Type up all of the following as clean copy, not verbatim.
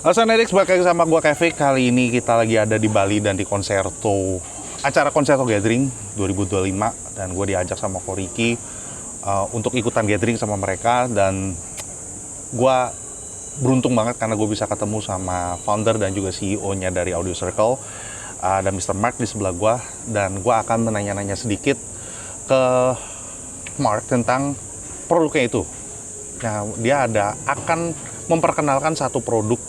Addict, balik lagi sama gue Kevin. Kali ini kita lagi ada di Bali dan di acara Concerto Gathering 2025. Dan gue diajak sama Ko Ricky untuk ikutan gathering sama mereka. Dan gue beruntung banget karena gue bisa ketemu sama founder dan juga CEO-nya dari Audio Circle, dan Mr. Marc di sebelah gue. Dan gue akan menanya-nanya sedikit ke Marc tentang produknya itu. Nah, dia akan memperkenalkan satu produk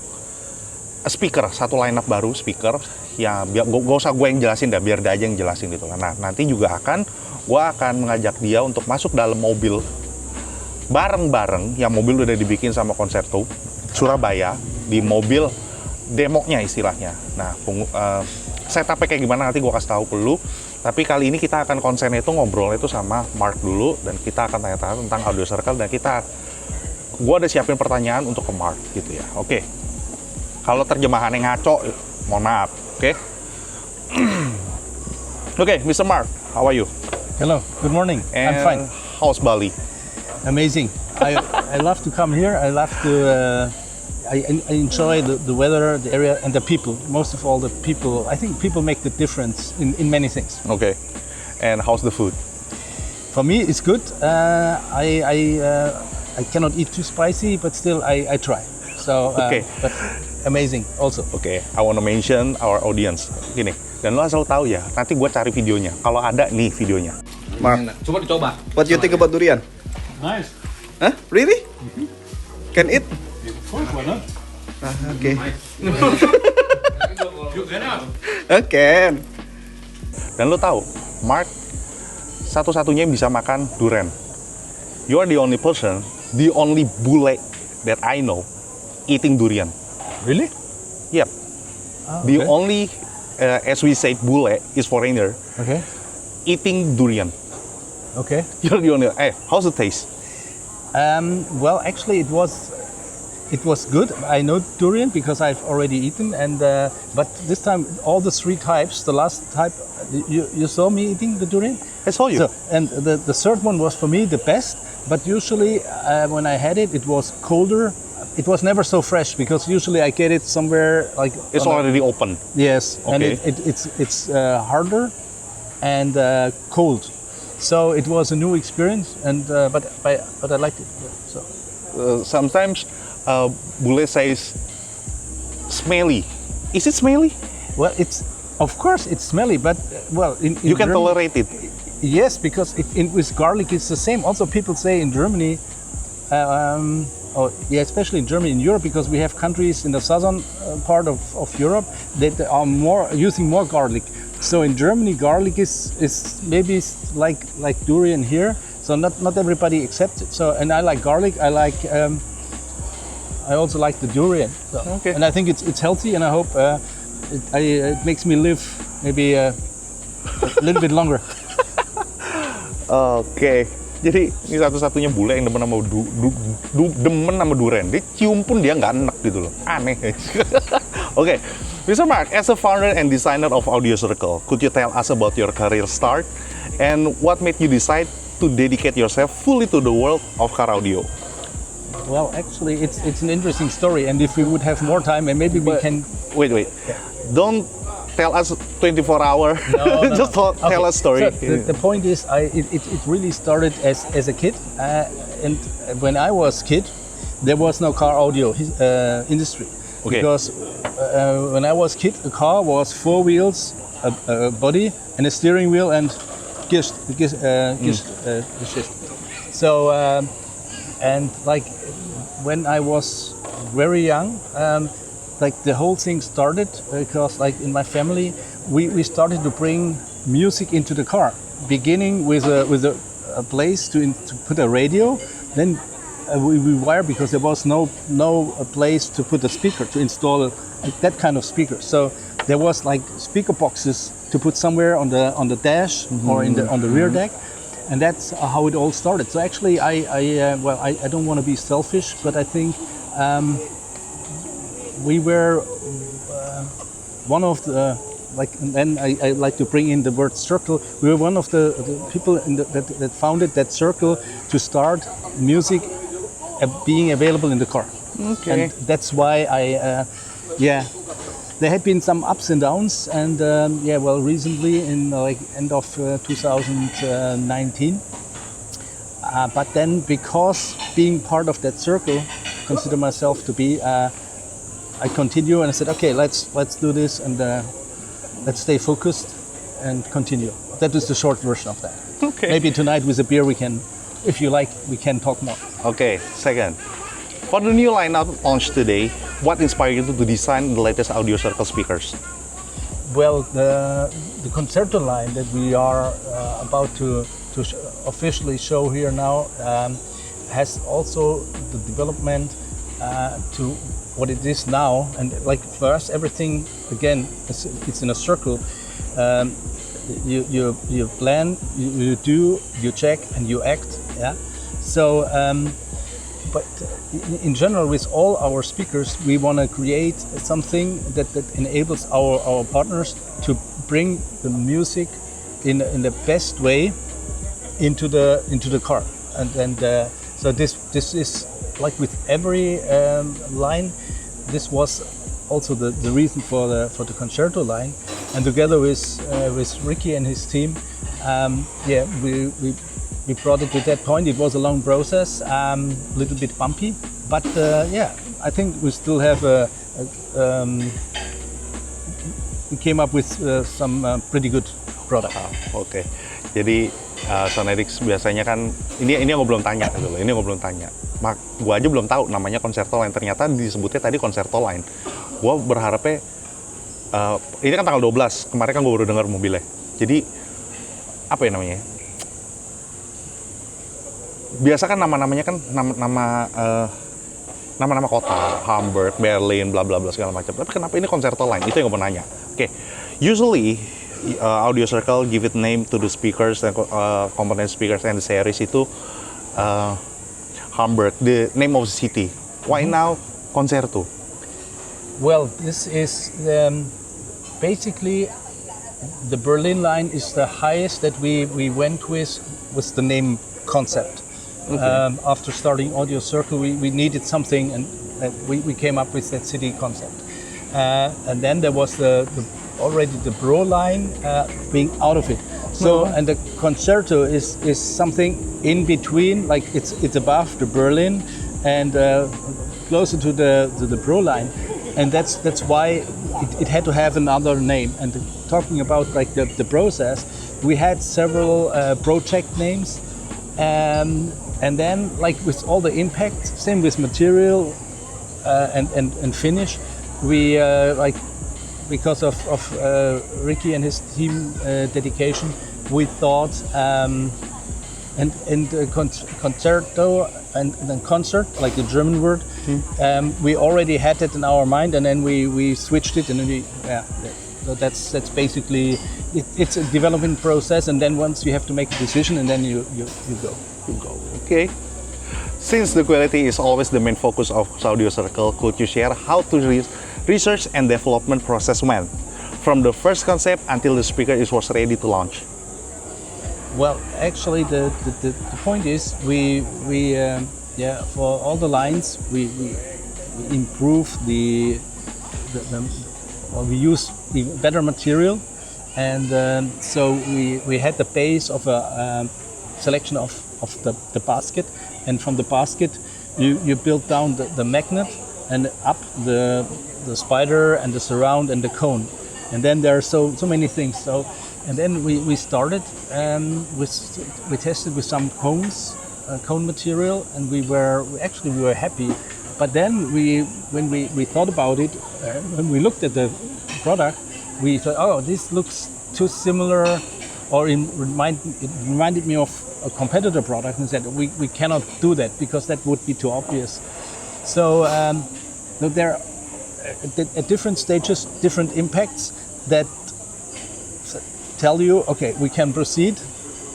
speaker, satu lineup baru speaker ya, gak usah gue yang jelasin dah, biar dia aja yang jelasin gitu. Nah, nanti juga gue akan mengajak dia untuk masuk dalam mobil bareng yang mobil udah dibikin sama Concerto Surabaya, di mobil demonya istilahnya. Nah, setupnya kayak gimana nanti gue kasih tahu ke lu. Tapi kali ini kita akan konsennya itu ngobrol itu sama Marc dulu, dan kita akan tanya-tanya tentang Audio Circle, dan gue ada siapin pertanyaan untuk ke Marc gitu ya. Oke. Kalau terjemahannya ngaco, mohon maaf, oke? Oke, Mr. Marc, how are you? Hello, good morning. And I'm fine. How's Bali? Amazing. I love to come here. I love to. I enjoy the weather, the area, and the people. Most of all, the people. I think people make the difference in many things. Okay. And how's the food? For me, it's good. I cannot eat too spicy, but still I try. So, okay. But amazing also. Okay, I want to mention our audience. Gini, dan lo asal tahu ya, nanti gue cari videonya. Kalau ada nih videonya. Marc, coba dicoba. what do you think about durian? Nice. Huh? Really? Can eat? Of course, why not? Okay. You cannot. Can. Dan lo tahu, Marc satu-satunya yang bisa makan durian. You are the only person, the only bule that I know eating durian. Really? Yep. Oh, The okay. only, as we say, bule is foreigner Okay. eating durian. Okay. You're the only. Hey, how's the taste? Well, actually, it was good. I know durian because I've already eaten, and but this time all the three types. The last type, you saw me eating the durian. I saw you. So, and the third one was for me the best. But usually, when I had it, it was colder. It was never so fresh because usually I get it somewhere like It's already open. yes, and Okay. it's harder and cold. So it was a new experience, and but I liked it. Yeah, so. Sometimes bule says smelly. Is it smelly? Well, of course it's smelly, but well, in You can Germany, tolerate it. Yes, because with garlic it's the same. Also, people say in Germany, especially in Germany, in Europe, because we have countries in the southern part of Europe that are using more garlic. So in Germany, garlic is maybe like durian here. So not everybody accepts it. So, and I like garlic. I also like the durian. So, Okay. And I think it's healthy, and I hope it makes me live maybe a little bit longer. Oke. Jadi ini satu-satunya bule yang demen sama durian. Dia cium pun dia nggak enek gitu loh. Aneh. Oke. Mr. Marc, as a founder and designer of Audio Circle, could you tell us about your career start and what made you decide to dedicate yourself fully to the world of car audio? Well, actually, it's an interesting story, and if we would have more time, and maybe we can. Wait. Don't tell us 24-hour. No. Just tell us story. So the point is, it really started as a kid, and when I was kid, there was no car audio industry. Okay. Because when I was kid, a car was 4 wheels, a body, and a steering wheel, and gears. So and like when I was very young, like the whole thing started because like in my family we started to bring music into the car, beginning with a place to put a radio. Then we wired because there was no place to put a speaker, to install that kind of speaker. So there was like speaker boxes to put somewhere on the dash or on the rear deck. And that's how it all started. So actually, I don't want to be selfish, but I think we were one of the and then I like to bring in the word circle. We were one of the people that founded that circle to start music being available in the car. Okay. And that's why there had been some ups and downs, and recently in like end of 2019. But then, because being part of that circle, consider myself to be, I continue and I said, okay, let's do this and let's stay focused and continue. That is the short version of that. Okay. Maybe tonight with a beer we can, if you like, we can talk more. Okay, second. For the new lineup launched today, what inspired you to design the latest audio circle speakers? Well, the Concerto Line that we are about to officially show here now has also the development to what it is now. And like for us, everything again it's in a circle. You plan, you do, you check, and you act. Yeah. So, but in general, with all our speakers, we want to create something that enables our partners to bring the music in the best way into the car. And so this is like with every line. This was also the reason for the Concerto Line, and together with Ricky and his team, we brought it to that point. It was a long process, a little bit bumpy, but I think we still have we came up with some pretty good product. Oke. Jadi Sonetics biasanya kan ini yang gue belum tanya gitu loh. Ini gue belum tanya. Gue aja belum tahu namanya Concerto Line. Ternyata disebutnya tadi Concerto Line. Gue berharapnya ini kan tanggal 12. Kemarin kan gue baru dengar Mobilnya. Jadi apa ya namanya? Biasa kan nama-namanya kan nama-nama kota, Hamburg, Berlin, bla bla bla segala macam. Tapi kenapa ini Concerto Line? Itu yang gue mau nanya. Oke. Usually audio circle give it name to the speakers and component speakers and the series itu Hamburg, the name of the city. Why now Concerto? Well, this is basically the Berlin line is the highest that we went with the name concept. Okay. After starting Audio Circle, we needed something, and we came up with that city concept. And then there was already the Bro line being out of it. So and the Concerto is something in between, like it's above the Berlin and closer to the Bro line, and that's why it had to have another name. And talking about like the process, we had several project names. And then, like with all the impact, same with material and finish, we like because of Ricky and his team dedication, we thought concerto and then concert, like the German word, we already had that in our mind, and then we switched it, and then so that's basically it's a development process, and then once you have to make a decision, and then you go. Okay. Since the quality is always the main focus of Audio Circle, could you share how the research and development process went, from the first concept until the speaker was ready to launch? Well, actually, the point is we for all the lines we improve we use better material, and so we had the base of a selection of the basket, and from the basket you build down the magnet and up the spider and the surround and the cone, and then there are so many things. So and then we started we tested with some cone material, and we were happy. But then when we thought about it, when we looked at the product, we thought, oh, this looks too similar, or it reminded me of a competitor product, and said we cannot do that because that would be too obvious. So there are at different stages different impacts that tell you, okay, we can proceed,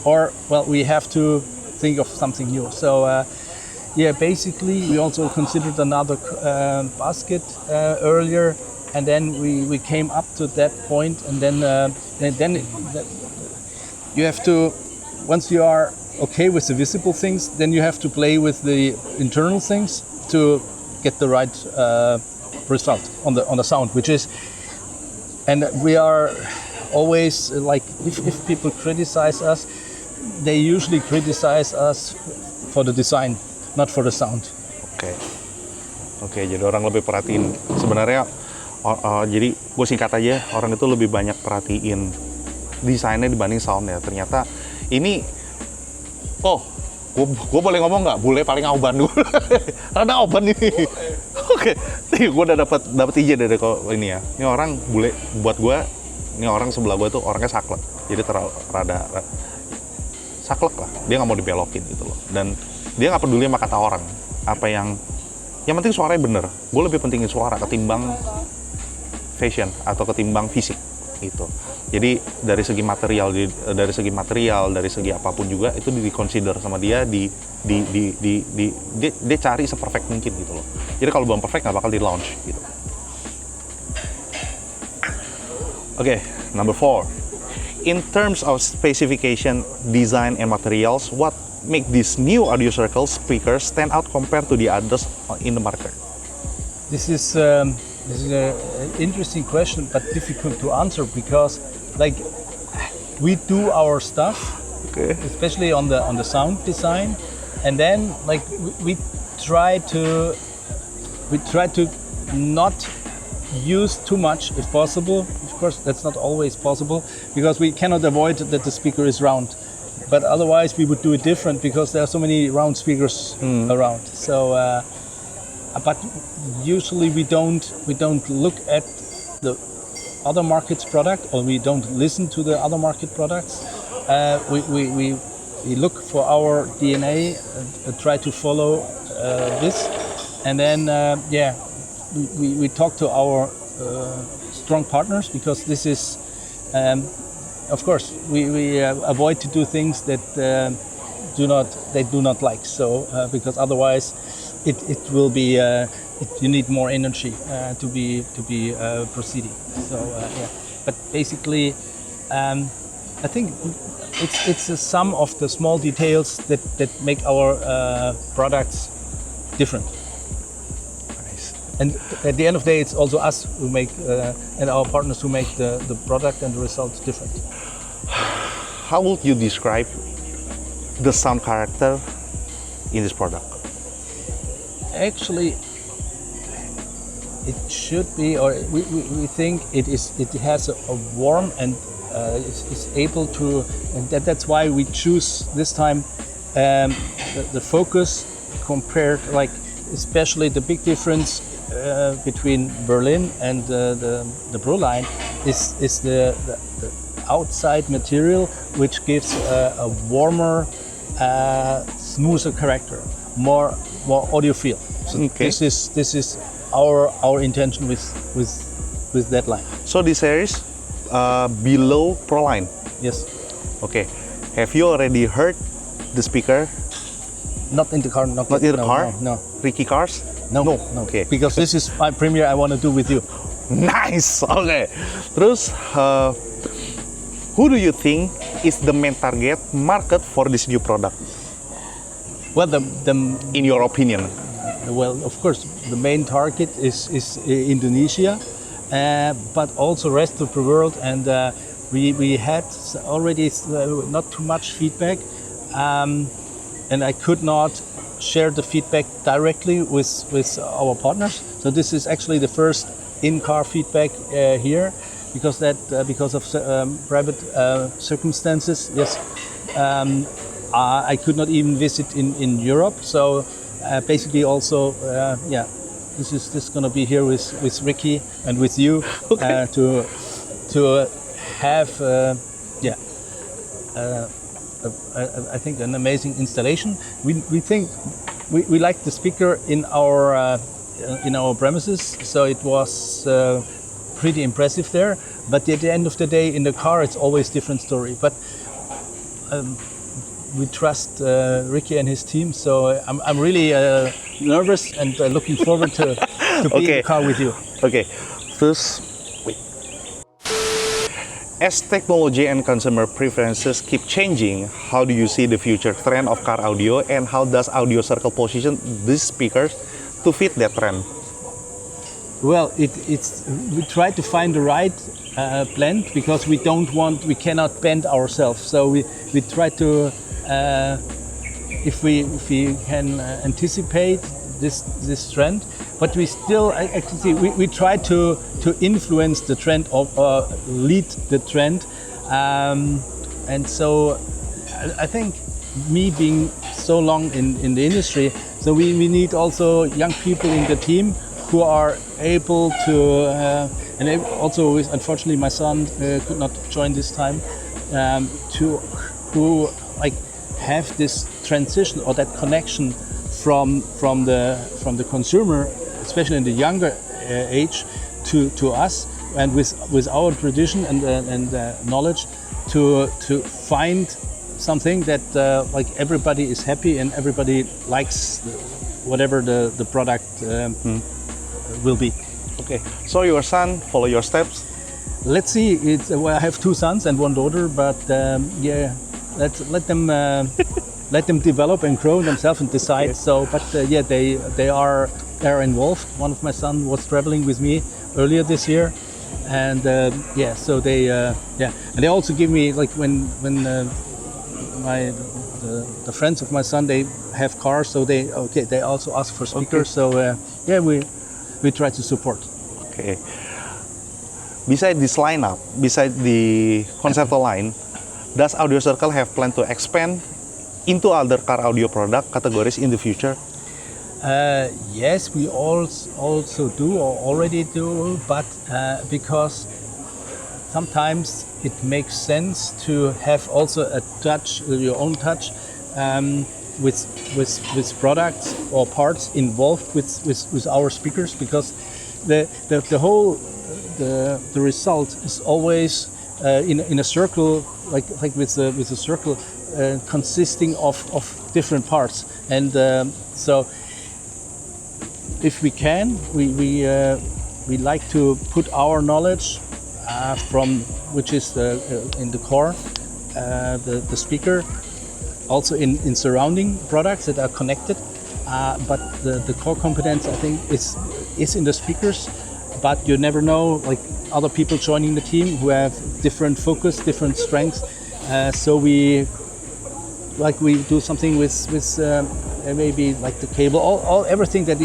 or well, we have to think of something new. So basically we also considered another basket earlier, and then we came up to that point, and then you have to, once you are okay with the visible things, then you have to play with the internal things to get the right result on the sound, which is, and we are always like, if people criticize us, they usually criticize us for the design, not for the sound. Oke, jadi orang lebih perhatiin sebenarnya. Jadi gue singkat aja, orang itu lebih banyak perhatiin desainnya dibanding soundnya. Ternyata ini, gue boleh ngomong nggak? Bule paling auban gue, rada auban ini. Oke, gue udah dapat ide dari ini ya. Ini orang bule buat gue. Ini orang sebelah gue tuh orangnya saklek, jadi rada saklek lah. Dia nggak mau dibelokin gitu loh. Dan dia nggak peduli sama kata orang. Apa yang penting suaranya bener. Gue lebih pentingin suara ketimbang fashion atau ketimbang fisik gitu. Jadi dari segi material, dari segi apapun juga itu di-consider sama dia, dia cari seperfect mungkin gitu loh. Jadi kalau belum perfect nggak bakal di launch gitu. Oke, number 4. In terms of specification, design, and materials, what make this new audio circle speaker stand out compared to the others in the market? This is an interesting question, but difficult to answer because, like, we do our stuff, especially on the sound design, and then like we try to not use too much if possible. Of course, that's not always possible because we cannot avoid that the speaker is round. But otherwise, we would do it different because there are so many round speakers around. So, but usually we don't look at the other market's product, or we don't listen to the other market products. We look for our DNA and try to follow this, and then we talk to our strong partners because this is, of course, we avoid to do things that they do not like. So because otherwise, it will be you need more energy to be proceeding. So but basically, I think it's a sum of the small details that make our products different. And at the end of the day, it's also us who make, and our partners who make the product and the results different. How would you describe the sound character in this product? Actually, it should be, or we think it has a warm and is able to, and that's why we choose this time the focus compared, like, especially the big difference between Berlin and the Pro line is the outside material, which gives a warmer, smoother character, more audiophile. So this is our intention with that line. So this series below Pro line. Yes. Okay. Have you already heard the speaker? Not in the car. Not in the car? No. Ricky cars? No. Okay. Because this is my premiere I want to do with you. Nice. Okay. Terus, who do you think is the main target market for this new product? Well, in your opinion? Well, of course, the main target is Indonesia, but also rest of the world. And we had already not too much feedback, and I could not share the feedback directly with our partners. So this is actually the first in-car feedback here, because of private circumstances. Yes, I could not even visit in Europe. So basically, also, this is going to be here with Ricky and with you to have I think an amazing installation. We think we like the speaker in our premises, so it was pretty impressive there. But at the end of the day, in the car, it's always different story. But we trust Ricky and his team, so I'm really nervous and looking forward to be in the car with you. Okay, first, wait. As technology and consumer preferences keep changing, how do you see the future trend of car audio, and how does Audio Circle position these speakers to fit that trend? Well, we try to find the right blend because we cannot bend ourselves. So we try to, if we can anticipate this trend, but we still actually we try to influence the trend or lead the trend, and so I think me being so long in the industry, so we need also young people in the team who are able to, and also unfortunately my son could not join this time, who like have this transition or that connection from the consumer, especially in the younger age, to us, and with our tradition and knowledge, to find something that like everybody is happy and everybody likes whatever the product will be. Okay, so your son follow your steps? Let's see. Well, I have 2 sons and 1 daughter, but yeah, let them develop and grow themselves and decide. Okay. So, but yeah, they are involved. One of my sons was traveling with me earlier this year, and yeah, so they yeah, and they also give me, like when the friends of my son, they have cars, so they also ask for speakers. Okay. So yeah, we try to support. Okay. Besides this lineup, besides the Concerto Line, does Audio Circle have plan to expand into other car audio product categories in the future? Yes, we also do or already do, but because sometimes it makes sense to have also a touch, your own touch, with products or parts involved with our speakers, because the whole the result is always in a circle, like with a circle consisting of different parts, and so if we can, we like to put our knowledge from which is in the core, the speaker, also in surrounding products that are connected, but the core competence, I think, is in the speakers. But you never know, like other people joining the team who have different focus, different strengths. So we do something with maybe like the cable, all everything that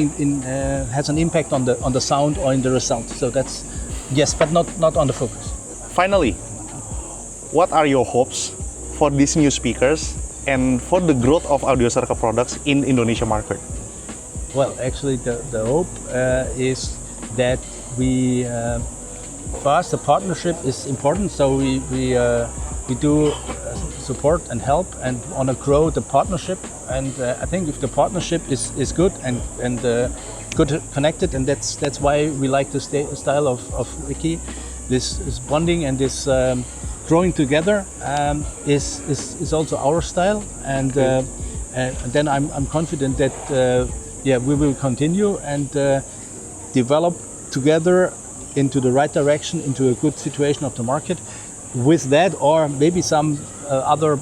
has an impact on the sound or in the result. So that's yes, but not on the focus. Finally, what are your hopes for these new speakers and for the growth of Audio Circle products in Indonesia market? Well, actually, the hope is that we, for us, the partnership is important. So we do support and help and want to grow the partnership. And I think if the partnership is good and good connected, and that's why we like the style of Ricky, this bonding and this growing together is also our style. And then I'm confident that yeah, we will continue and develop together into the right direction, into a good situation of the market with that, or maybe some other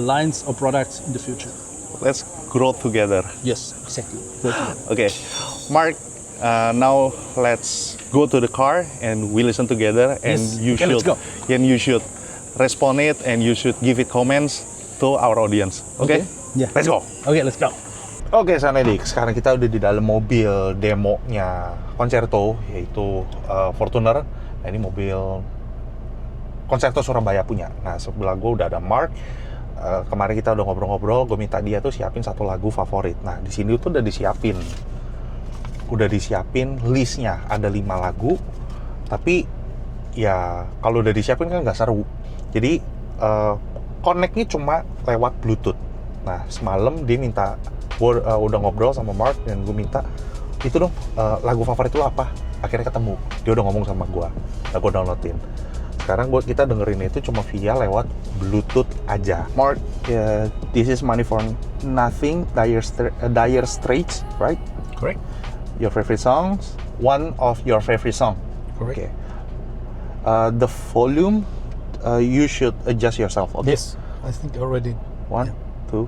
lines or products in the future. Let's grow together. Yes, exactly. Grow together. Okay, Mark, now let's go to the car and we listen together, and Yes. you Okay, should let's go. and you should respond it, and you should give it comments to our audience. Okay? Yeah. Let's go. Okay, let's go. Oke, Sanedik, sekarang kita udah di dalam mobil demonya Concerto, yaitu Fortuner. Nah, ini mobil Concerto Surabaya punya. Nah, sebelah gue udah ada Mark. Kemarin kita udah ngobrol-ngobrol, gue minta dia tuh siapin 1 lagu favorit. Nah, di sini tuh udah disiapin listnya, ada 5 lagu. Tapi ya kalau udah disiapin kan nggak seru. Jadi connect-nya cuma lewat Bluetooth. Nah, semalam dia minta, gue udah ngobrol sama Mark dan gue minta itu dong, lagu favorit lu apa? Akhirnya ketemu. Dia udah ngomong sama gue. Nah, gue downloadin. Sekarang kita dengerin itu cuma via lewat Bluetooth aja. Mark, this is Money for Nothing, Dire Straits, right? Correct. Your favorite songs? One of your favorite song? Correct. Okay. The volume, you should adjust yourself. Okay? Yes, I think already. 1, 2.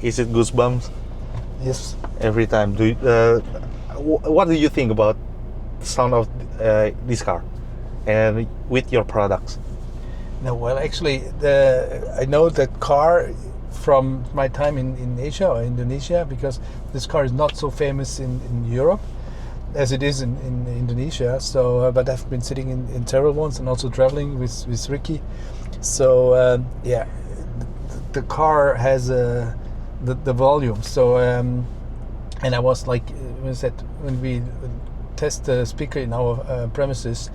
Is it goosebumps Yes. every time? What do you think about the sound of this car and with your products? No, well, actually, I know that car from my time in Asia or Indonesia, because this car is not so famous in Europe as it is in Indonesia. So, but I've been sitting in several ones and also traveling with Ricky. So, the car has the volume. So, and I was like, when we test the speaker in our premises,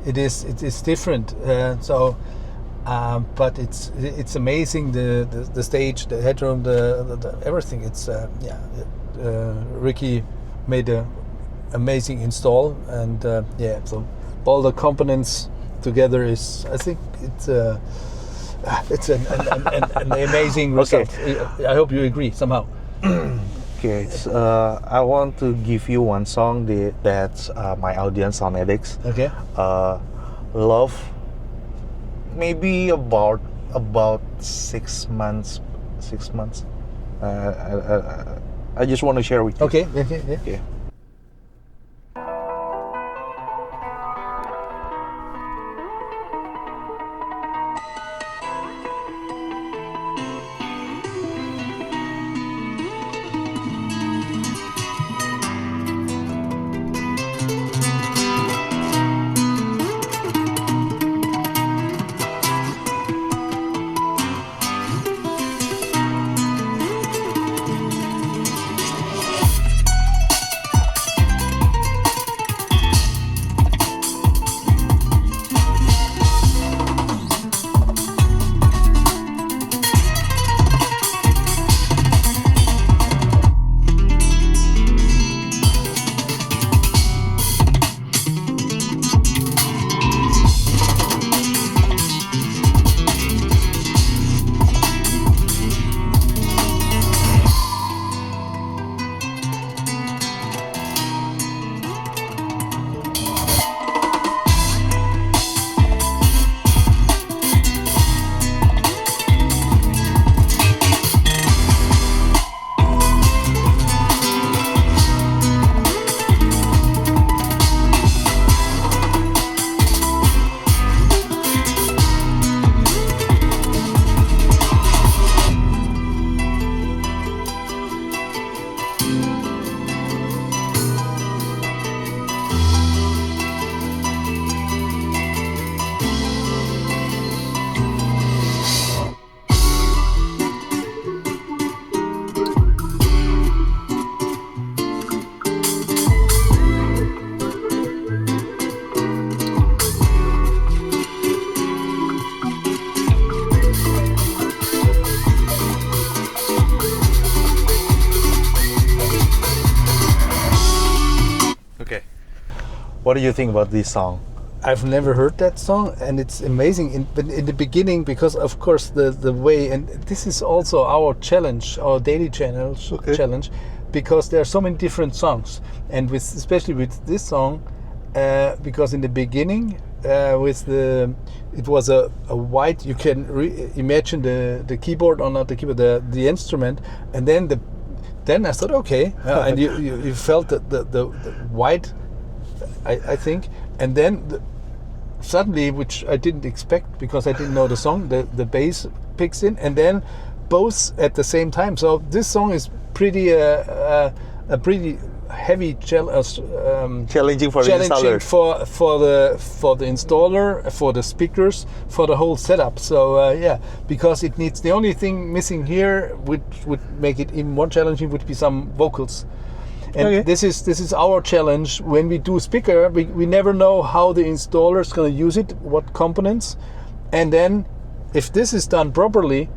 it is different. But it's amazing, the stage, the headroom, the everything. It's Ricky made a amazing install, and so all the components together is, I think it's an amazing result. Okay. I hope you agree somehow. Okay, I want to give you one song that's my audience on Addict. Okay. Love. Maybe about 6 months. 6 months. I just want to share with you. Okay. Yeah. Okay. What do you think about this song? I've never heard that song, and it's amazing. But in the beginning, because of course the way, and this is also our challenge, our daily challenge, because there are so many different songs, and especially with this song, because in the beginning, it was a white. You can imagine the keyboard, or not the keyboard, the instrument, and then I thought, okay, and you felt the white. I think, and then suddenly, which I didn't expect because I didn't know the song, the bass picks in, and then both at the same time. So this song is pretty a pretty heavy challenging for the installer, for the installer, for the speakers, for the whole setup. So because it needs, the only thing missing here, which would make it even more challenging, would be some vocals. And this is our challenge. When we do speaker, we never know how the installer is going to use it, what components, and then if this is done properly,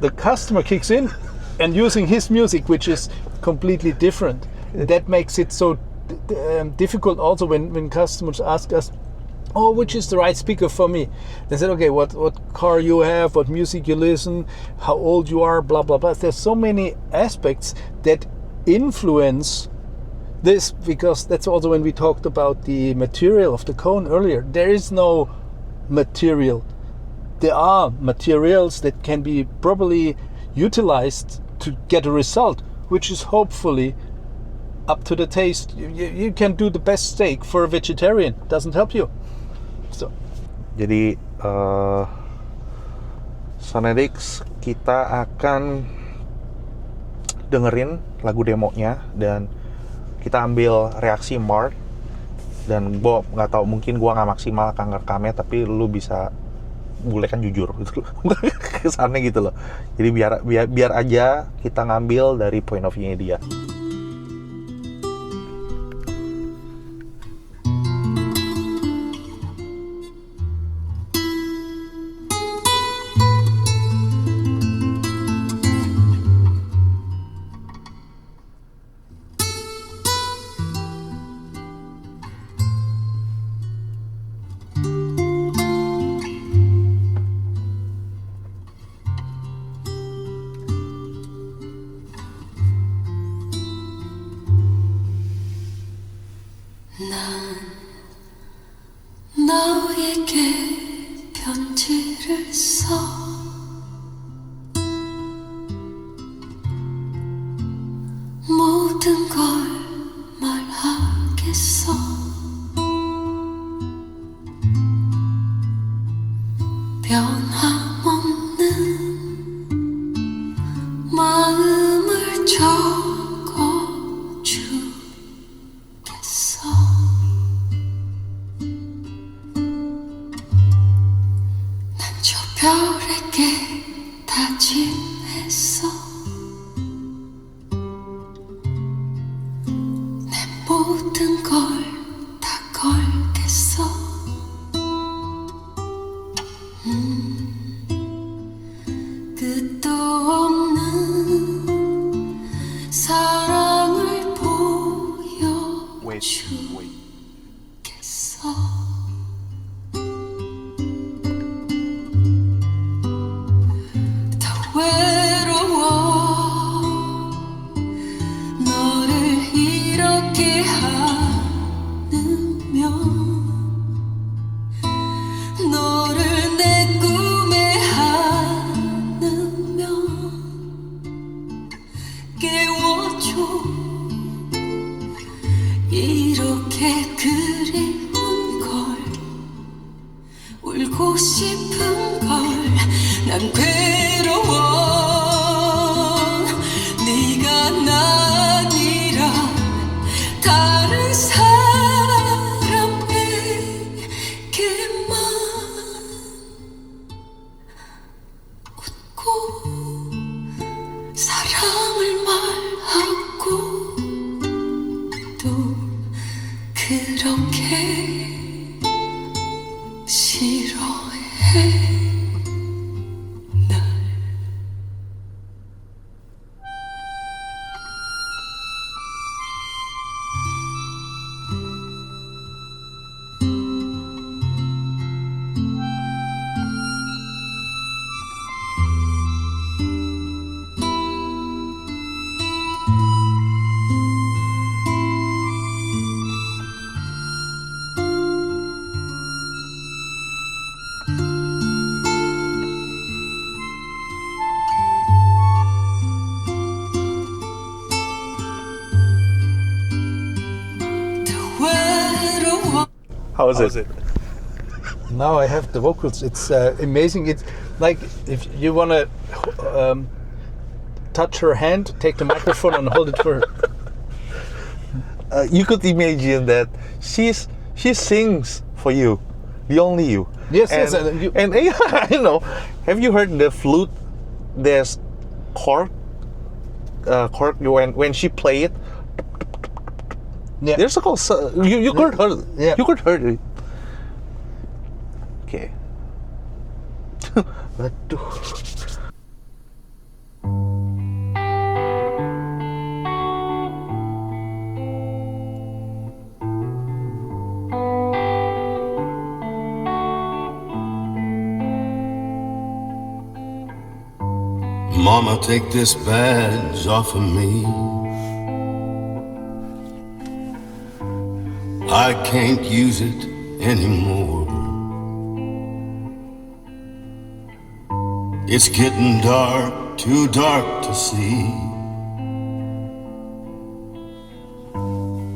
the customer kicks in and using his music, which is completely different. That makes it so difficult also when customers ask us, oh, which is the right speaker for me? They said, okay, what car you have, what music you listen, how old you are, blah, blah, blah. There's so many aspects that influence this, because that's also when we talked about the material of the cone earlier. There is no material. There are materials that can be properly utilized to get a result which is hopefully up to the taste. You can do the best steak for a vegetarian, doesn't help you. So Jadi Sonedix kita akan dengerin lagu demonya dan kita ambil reaksi Marc. Dan gue nggak tahu, mungkin gue nggak maksimal akan ngerekamnya, tapi lu bisa boleh kan jujur gitu loh. Kesannya gitu loh. Jadi biar aja kita ngambil dari point of view-nya dia. 너에게 편지를 써 모든 걸 말하겠어 변함없는 마음을 적어주겠어 별에게 다짐했어 내 모든 걸 다 걸겠어 끝도 없는 사랑을 보여주겠어 외로워 너를 이렇게 안으면 너를 내 꿈에 안으면 깨워줘 이렇게 그리운 걸 울고 싶은 걸 난 괴로워 네가 나 아니라 다른 사람에게만 웃고 사랑을 말하고 또 그렇게 싫어해 How is it? now I have the vocals. It's amazing. It's like if you want to touch her hand, take the microphone and hold it for her. You could imagine that she sings for you, the only you. Yes, and, yes. And I know. Have you heard the flute? There's chord when she play it. Yeah. There's a you could hear. Yeah. You could hear it. Okay. Aduh. Mama, take this badge off of me. I can't use it anymore. It's getting dark too dark to see.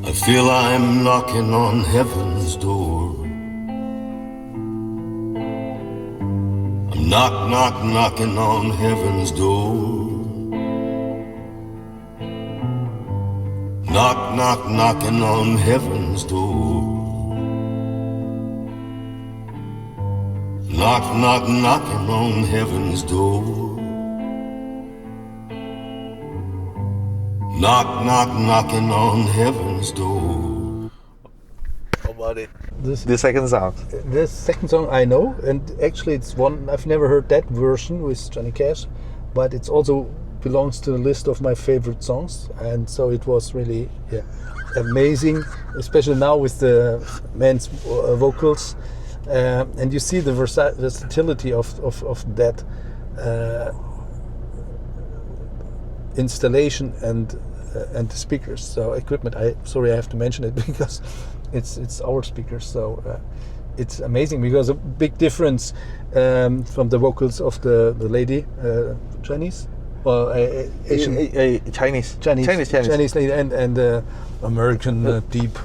I feel I'm knocking on heaven's door. I'm knocking on heaven's door. Knocking on heaven's door. Knocking on heaven's door. Knocking on heaven's door. How about it? This The second song. the second song I know, and actually it's one I've never heard that version with Johnny Cash, but it's also belongs to the list of my favorite songs, and so it was really amazing, especially now with the men's vocals, and you see the versatility of that installation and the speakers. So equipment. I have to mention it because it's our speakers. So it's amazing because a big difference from the vocals of the lady Chinese. Well, Asian, Chinese lady and American deep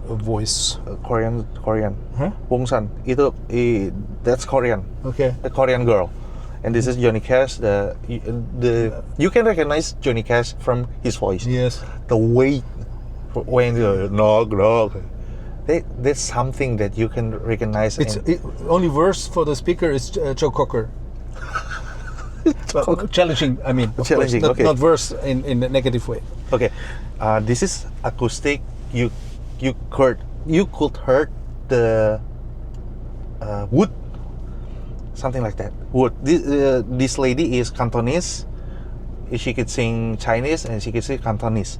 voice. Korean. Huh? Wong San. That's Korean. Okay. A Korean girl. And this is Johnny Cash. You can recognize Johnny Cash from his voice. Yes. The way when you knock. There's something that you can recognize. It's only worse for the speaker is Joe Cocker. Well, challenging. I mean, of Challenging, course, okay. not worse in a negative way. Okay, this is acoustic. You could heard the wood, something like that. Wood. This lady is Cantonese. She could sing Chinese and she could sing Cantonese.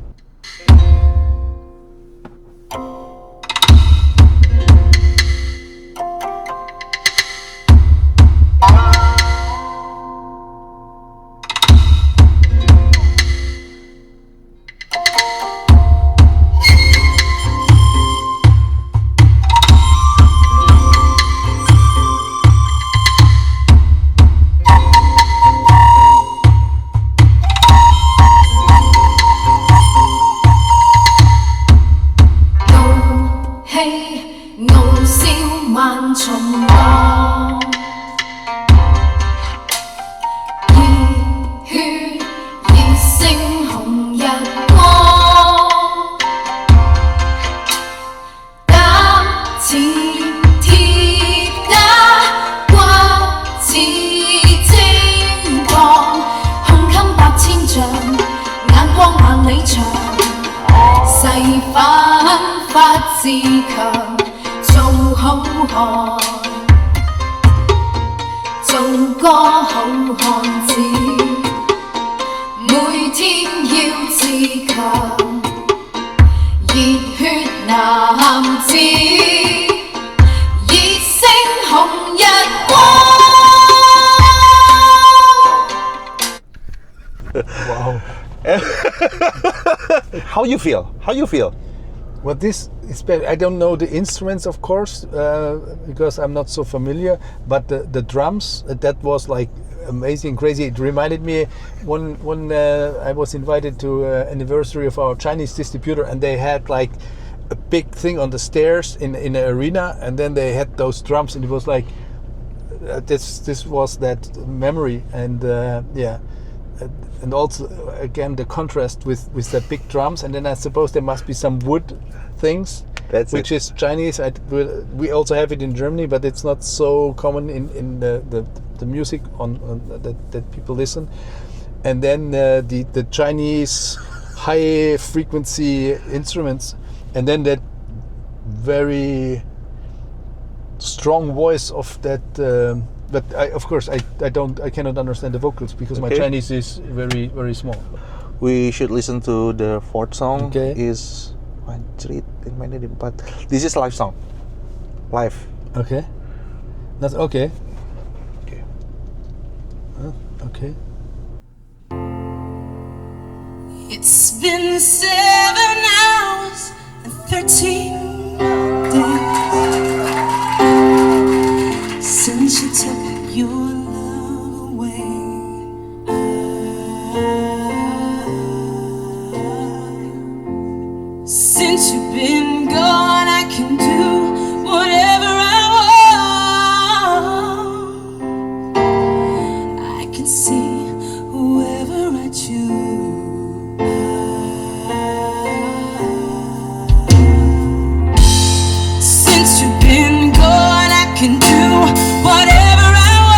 Wow. How you feel? Well, this is I don't know the instruments, of course, because I'm not so familiar. But the drums, that was like amazing, crazy. It reminded me when I was invited to anniversary of our Chinese distributor, and they had like a big thing on the stairs in an arena, and then they had those drums, and it was like this was that memory, and and also again the contrast with the big drums, and then I suppose there must be some wood things, which is Chinese. We also have it in Germany, but it's not so common in the music on that people listen. And then the Chinese high frequency instruments, and then that very strong voice of that. But of course I cannot understand the vocals because my Chinese is very, very small. We should listen to the fourth song. Okay. Is this is live song. Live. Okay. That's okay. Okay. Okay. It's been 7 hours and 13 days since you took your love away. can see whoever I choose. Since you've been gone, I can do whatever I want.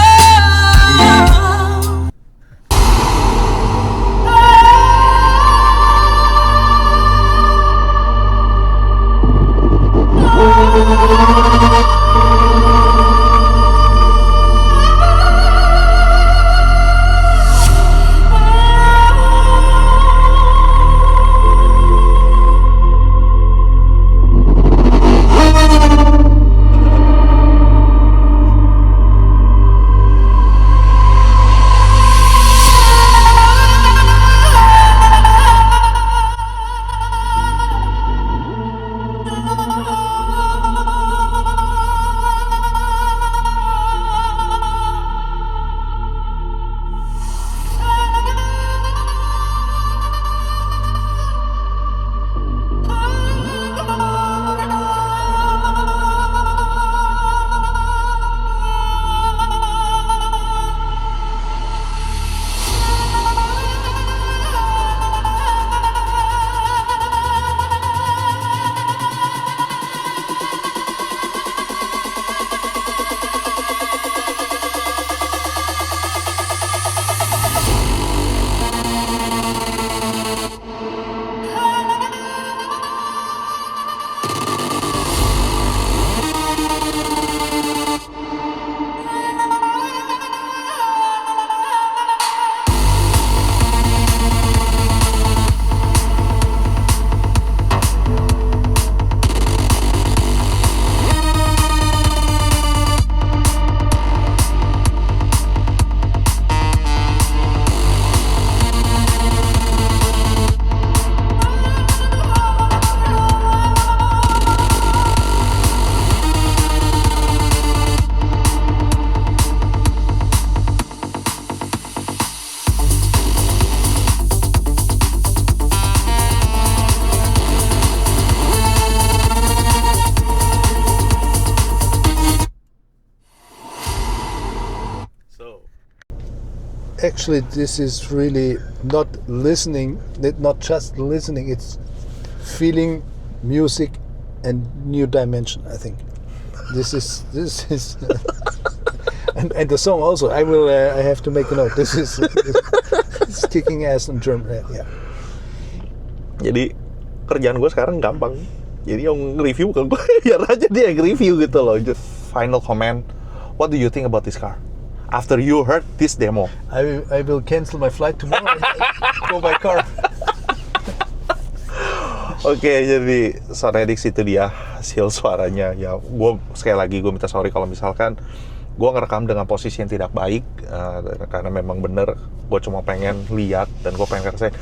Actually, this is really not listening, not just listening, it's feeling music and new dimension, I think. This is and the song also, I have to make a note. This is it's kicking ass in German. Yeah. Jadi kerjaan gue sekarang gampang. Jadi yang nge-review bukan gue, biar aja dia yang review gitu loh. Just final comment, what do you think about this car? After you heard this demo. I will cancel my flight tomorrow and go by car. Oke, jadi Sound Addict itu dia hasil suaranya. Ya, gue sekali lagi gue minta sorry kalau misalkan gue ngerekam dengan posisi yang tidak baik, karena memang bener gue cuma pengen lihat dan gue pengen ngerasain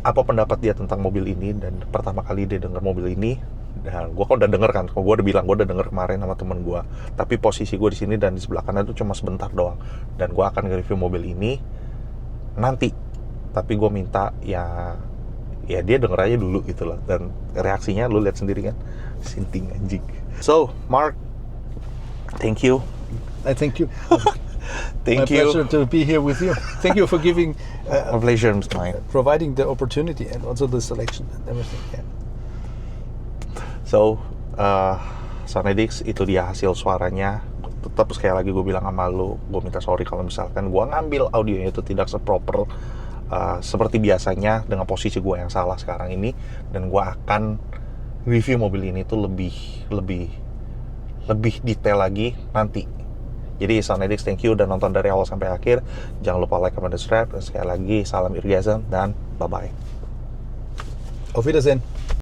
apa pendapat dia tentang mobil ini, dan pertama kali dia denger mobil ini. Dan gue kan udah denger kan, gue udah bilang gue udah denger kemarin sama temen gue, tapi posisi gue di sini dan di sebelah kanan itu cuma sebentar doang, dan gue akan nge-review mobil ini nanti. Tapi gue minta ya dia denger aja dulu gitu loh, dan reaksinya lu lihat sendiri kan, sinting anjing. So Mark, thank you. I thank you. Thank My you. pleasure to be here with you. Thank you for giving, My pleasure is mine. providing the opportunity and also the selection and everything. Yeah. So, Sound Addict itu dia hasil suaranya. Tetap sekali lagi gue bilang sama lu, gue minta sorry kalau misalkan gue ngambil audionya itu tidak seproper seperti biasanya dengan posisi gue yang salah sekarang ini. Dan gue akan review mobil ini tuh lebih detail lagi nanti. Jadi Sound Addict, thank you udah nonton dari awal sampai akhir. Jangan lupa like, comment, dan subscribe. Dan sekali lagi salam irgazam dan bye bye. Auf Wiedersehen.